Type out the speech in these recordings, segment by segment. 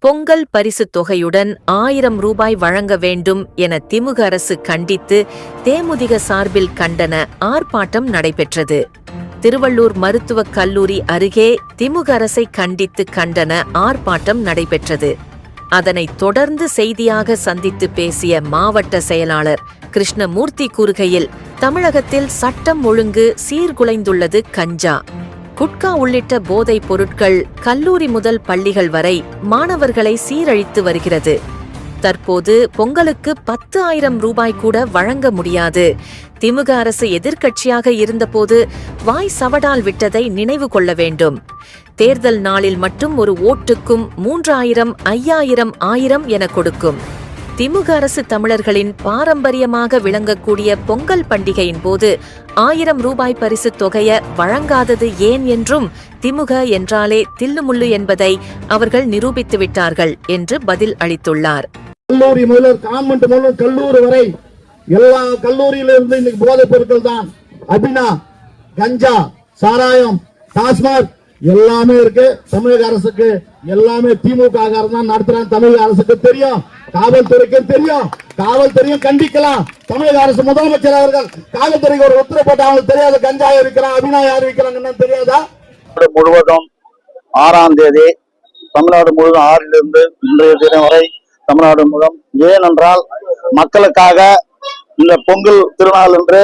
பொங்கல் பரிசுத் தொகையுடன் 1000 ரூபாய் வழங்க வேண்டும் என திமுக அரசு கண்டித்து தேமுதிக சார்பில் கண்டன ஆர்ப்பாட்டம் நடைபெற்றது. திருவள்ளூர் மருத்துவக் கல்லூரி அருகே திமுக அரசை கண்டித்து கண்டன ஆர்ப்பாட்டம் நடைபெற்றது. அதனைத் தொடர்ந்து செய்தியாக சந்தித்து பேசிய மாவட்ட செயலாளர் கிருஷ்ணமூர்த்தி கூறுகையில், தமிழகத்தில் சட்டம் ஒழுங்கு சீர்குலைந்துள்ளது. கஞ்சா, குட்கா உள்ளிட்ட போதைப் பொருட்கள் கல்லூரி முதல் பள்ளிகள் வரை மாணவர்களை சீரழித்து வருகிறது. தற்போது பொங்கலுக்கு 10,000 ரூபாய் கூட வழங்க முடியாது. திமுக அரசு எதிர்க்கட்சியாக இருந்தபோது வாய் சவடால் விட்டதை நினைவு கொள்ள வேண்டும். தேர்தல் நாளில் மட்டும் ஒரு ஓட்டுக்கும் 3,000, 5,000, 1,000 என கொடுக்கும். திமுக அரசு தமிழர்களின் பாரம்பரியமாக விளங்கக்கூடிய பொங்கல் பண்டிகையின் போது 1000 ரூபாய் பரிசுத் தொகையை வழங்காதது ஏன் என்றும், திமுக என்றாலே தில்லுமுள்ளு என்பதை அவர்கள் நிரூபித்து விட்டார்கள் என்று பதில் அளித்துள்ளார். கல்லூரி முதல் கான்வென்ட் முதல் கல்லூரி வரை எல்லா கல்லூரியிலிருந்து இன்னைக்கு போதைப் பொருட்கள் தான். அபினா, கஞ்சா, சாராயம், டாஸ்மாக் எல்லாமே இருக்கு. தமிழக அரசுக்கு எல்லாமே திமுக தான் நடத்துறாங்க. தமிழக அரசுக்கு தெரியும், காவல்துறைக்கு தெரியும். காவல்துறையும் கண்டிக்கலாம். தமிழக அரசு முதலமைச்சர் அவர்கள் காவல்துறைக்கு ஒரு உத்தரவு போட்டு அவங்களுக்கு தெரியாது கஞ்சா இருக்கிறான், அபினா யார் இருக்கிறாங்கன்னு தெரியாதா? முழுவதும் 6ஆம் தேதி தமிழ்நாடு முழுவதும் 6லிருந்து இன்றைய தினம் வரை தமிழ்நாடு முழுவதும், ஏனென்றால் மக்களுக்காக இந்த பொங்கல் திருநாள் என்று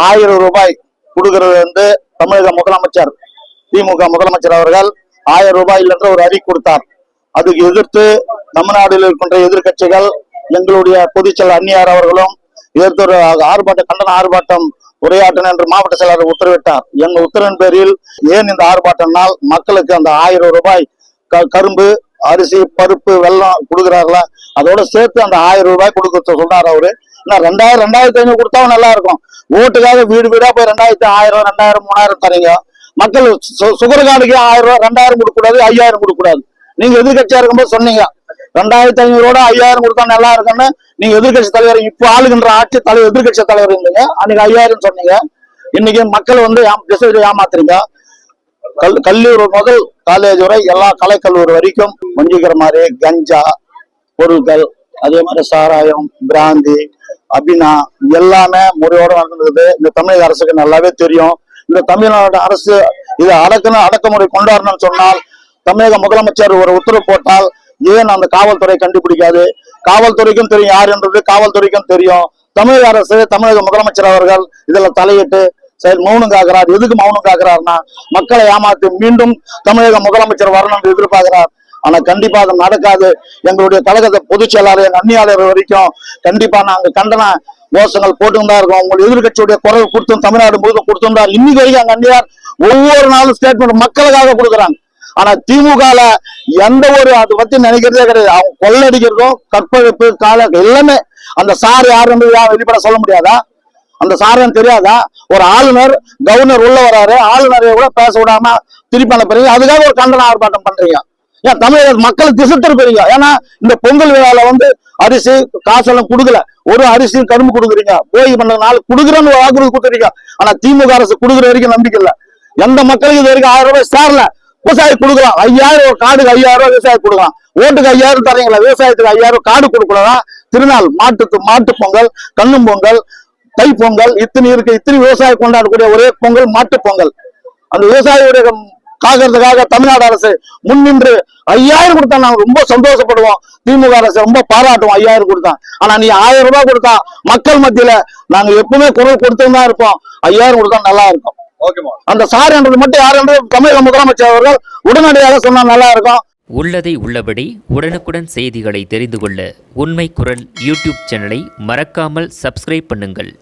1000 ரூபாய் கொடுக்கிறது என்று தமிழக முதலமைச்சர், திமுக முதலமைச்சர் அவர்கள் 1000 ரூபாய் என்று ஒரு அறிக்கை கொடுத்தார். அதுக்கு எதிர்த்து தமிழ்நாட்டில் இருக்கின்ற எதிர்கட்சிகள், எங்களுடைய பொதுச்செயலர் அந்நியார் அவர்களும் எதிர்த்து ஒரு ஆர்ப்பாட்டம், கண்டன ஆர்ப்பாட்டம் உரையாற்றின என்று மாவட்ட செயலாளர் உத்தரவிட்டார். எங்க உத்தரவின் பேரில் ஏன் இந்த ஆர்ப்பாட்டம்னால், மக்களுக்கு அந்த 1000 ரூபாய் கரும்பு, அரிசி, பருப்பு, வெல்லம் கொடுக்குறாருல, அதோட சேர்த்து அந்த 1000 ரூபாய் கொடுக்க சொன்னார் அவரு. 2000, 2500 கொடுத்தாவும் நல்லா இருக்கும். ஓட்டுக்காக வீடு வீடா போய் 2000, 1000, 2000, 3000 தரீங்க. மக்கள் சுகர் கார்டுக்கு 1000 ரூபாய், 2000 கொடுக்க கூடாது, 5000 கொடுக்க கூடாது. நீங்க எதிர்கட்சியா இருக்கும்போது சொன்னீங்க 2500 5000 கொடுத்தா நல்லா இருக்குன்னு. நீங்க எதிர்கட்சி தலைவர், இப்ப ஆளுகின்ற ஆட்சி தலைவர் எதிர்கட்சி தலைவர் இருந்தீங்க, அன்னைக்கு 5000 சொன்னீங்க. இன்னைக்கு மக்கள் ஏமாத்துறீங்க. கல்லூரி முதல் காலேஜ் வரை எல்லா கலைக்கல்லூரி வரைக்கும் மஞ்சுக்கிற மாதிரி கஞ்சா பொருட்கள், அதே மாதிரி சாராயம், பிராந்தி, அபினா எல்லாமே முறையோட நடந்தது. இந்த தமிழக அரசுக்கு நல்லாவே தெரியும். இந்த தமிழ்நாடு அரசு இதை அடக்குமுறை கொண்டாடணும்னு சொன்னால், தமிழக முதலமைச்சர் ஒரு உத்தரவு போட்டால் ஏன் அந்த காவல்துறை கண்டுபிடிக்காது? காவல்துறைக்கும் தெரியும் யார் என்றது, காவல்துறைக்கும் தெரியும். தமிழக அரசு, தமிழக முதலமைச்சர் அவர்கள் இதுல தலையிட்டு மௌனம் காக்கிறார். எதுக்கு மௌனம் காக்கிறார்னா, மக்களை ஏமாத்தி மீண்டும் தமிழக முதலமைச்சர் வரணும் என்று எதிர்பார்க்கிறார். ஆனா கண்டிப்பா அது நடக்காது. எங்களுடைய கழகத்தை பொதுச் செயலாளர், எங்க அந்நியாளர் வரைக்கும் கண்டிப்பா நாங்க கண்டன கோஷங்கள் போட்டுதான் இருக்கோம். உங்களுடைய எதிர்கட்சியுடைய குரல் கொடுத்தும் தமிழ்நாடு முழுக்க கொடுத்திருந்தார். இன்னைக்கு வரைக்கும் அங்க அந்நியார் ஒவ்வொரு நாளும் ஸ்டேட்மெண்ட் மக்களுக்காக கொடுக்குறாங்க. ஆனா திமுகல எந்த ஒரு அதை பத்தி நினைக்கிறதே கிடையாது. அவங்க கொள்ளடிக்கிறதும், கற்பழிப்பு, எல்லாமே. அந்த சார் யாருன்னு வெளிப்பட சொல்ல முடியாதா? அந்த சாரன்னு தெரியாதா? ஒரு ஆளுநர், கவர்னர் உள்ள வராரு, ஆளுநரை கூட பேச விடாம திருப்பி அனுப்புறீங்க. அதுக்காக ஒரு கண்டன ஆர்ப்பாட்டம் பண்றீங்க. ஏன் தமிழக மக்கள் திசை திருப்பீங்க? ஏன்னா இந்த பொங்கல் விழால அரிசி காசெல்லாம் கொடுக்கல, ஒரு அரிசி கரும்பு கொடுக்குறீங்க. போய் பண்ண நாள் கொடுக்குறேன்னு வாக்குறுதி கொடுத்துறீங்க. ஆனா திமுக அரசு கொடுக்குற வரைக்கும் நம்பிக்கை இல்லை. எந்த மக்களுக்கு இது வரைக்கும் 1000 ரூபாய் சேரல. விவசாயி கொடுக்கலாம் 5000, ஒரு காடுக்கு 5000 ரூபாய் விவசாயி கொடுக்கலாம். ஓட்டுக்கு 5000 தரீங்களா? விவசாயத்துக்கு 5000 காடு கொடுக்கலாம். திருநாள், மாட்டு பொங்கல், கண்ணும் பொங்கல், தை பொங்கல், இத்தனை இருக்கு. இத்தனை விவசாயி கொண்டாடக்கூடிய ஒரே பொங்கல் மாட்டு பொங்கல். அந்த விவசாயியுடைய காக்கிறதுக்காக தமிழ்நாடு அரசு முன்னின்று 5000 கொடுத்தா நாங்க ரொம்ப சந்தோஷப்படுவோம். திமுக அரசு ரொம்ப பாராட்டுவோம் 5000 கொடுத்தா. ஆனா நீ 1000 ரூபாய் கொடுத்தா மக்கள் மத்தியில நாங்க எப்பவுமே குரல் கொடுத்துதான் இருப்போம். 5000 கொடுத்தா நல்லா இருக்கும். அந்த சார் என்றது மட்டும் யார் என்று தமிழக முதலமைச்சர் அவர்கள் உடனடியாக சொன்னா நல்லா இருக்கும். உள்ளதை உள்ளபடி உடனுக்குடன் செய்திகளை தெரிந்து கொள்ள உண்மை குரல் யூடியூப் சேனலை மறக்காமல் சப்ஸ்கிரைப் பண்ணுங்கள்.